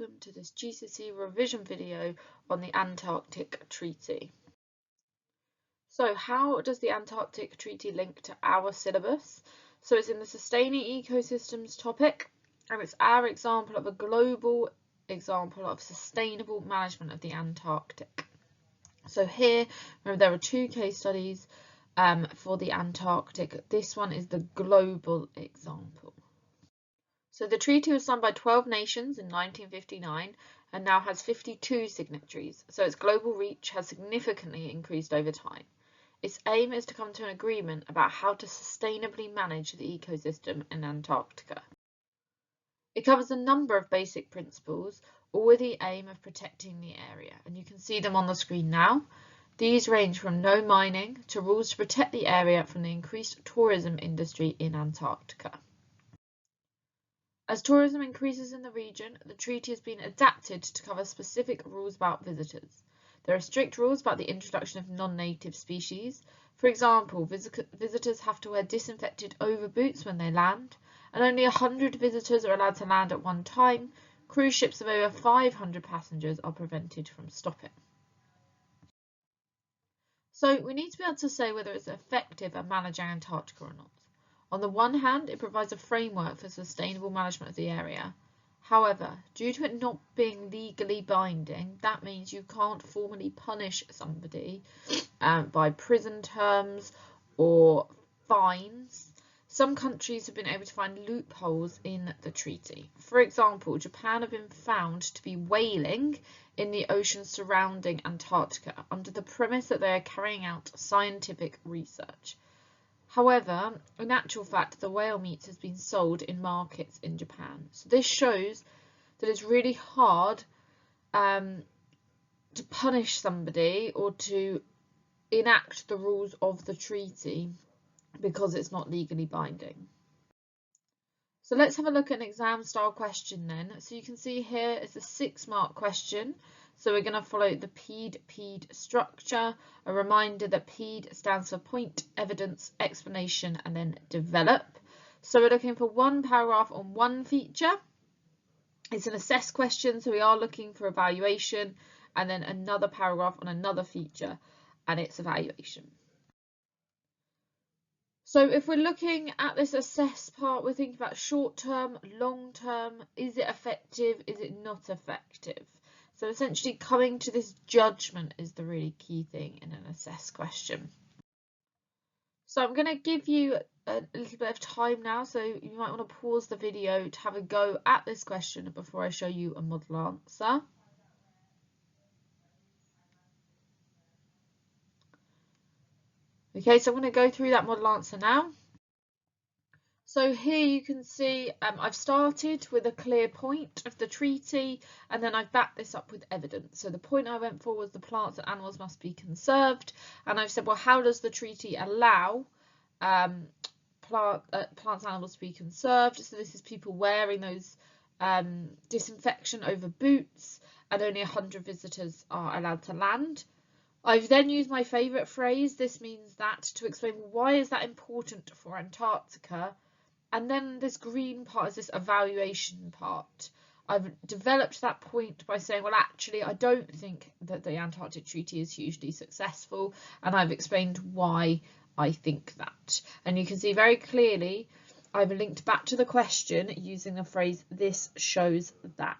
welcome to this GCSE revision video on the Antarctic Treaty. So how does the Antarctic Treaty link to our syllabus? So it's in the Sustaining Ecosystems topic, and it's our example of a global example of sustainable management of the Antarctic. So here, remember, there are two case studies for the Antarctic. This one is the global example. So the treaty was signed by 12 nations in 1959 and now has 52 signatories, so its global reach has significantly increased over time. Its aim is to come to an agreement about how to sustainably manage the ecosystem in Antarctica. It covers a number of basic principles, all with the aim of protecting the area, and you can see them on the screen now. These range from no mining to rules to protect the area from the increased tourism industry in Antarctica. As tourism increases in the region, the treaty has been adapted to cover specific rules about visitors. There are strict rules about the introduction of non-native species. For example, visitors have to wear disinfected overboots when they land, and only 100 visitors are allowed to land at one time. Cruise ships of over 500 passengers are prevented from stopping. So we need to be able to say whether it's effective at managing Antarctica or not. On the one hand, it provides a framework for sustainable management of the area. However, due to it not being legally binding, that means you can't formally punish somebody by prison terms or fines. Some countries have been able to find loopholes in the treaty. For example, Japan have been found to be whaling in the ocean surrounding Antarctica under the premise that they are carrying out scientific research. However, in actual fact, the whale meat has been sold in markets in Japan. So this shows that it's really hard to punish somebody or to enact the rules of the treaty because it's not legally binding. So let's have a look at an exam style question then. So you can see here it's a 6-mark question. So we're going to follow the PED structure. A reminder that PED stands for point, evidence, explanation, and then develop. So we're looking for one paragraph on one feature. It's an assess question, so we are looking for evaluation, and then another paragraph on another feature, and it's evaluation. So if we're looking at this assess part, we're thinking about short term, long term. Is it effective? Is it not effective? So essentially coming to this judgment is the really key thing in an assess question. So I'm going to give you a little bit of time now, so you might want to pause the video to have a go at this question before I show you a model answer. Okay, so I'm going to go through that model answer now. So here you can see I've started with a clear point of the treaty, and then I've backed this up with evidence. So the point I went for was the plants and animals must be conserved, and I've said, well, how does the treaty allow plants and animals to be conserved? So this is people wearing those disinfection over boots, and only 100 visitors are allowed to land. I've then used my favourite phrase, this means that, to explain why is that important for Antarctica. And then this green part is this evaluation part. I've developed that point by saying, well, actually, I don't think that the Antarctic Treaty is hugely successful, and I've explained why I think that. And you can see very clearly I've linked back to the question using the phrase, this shows that.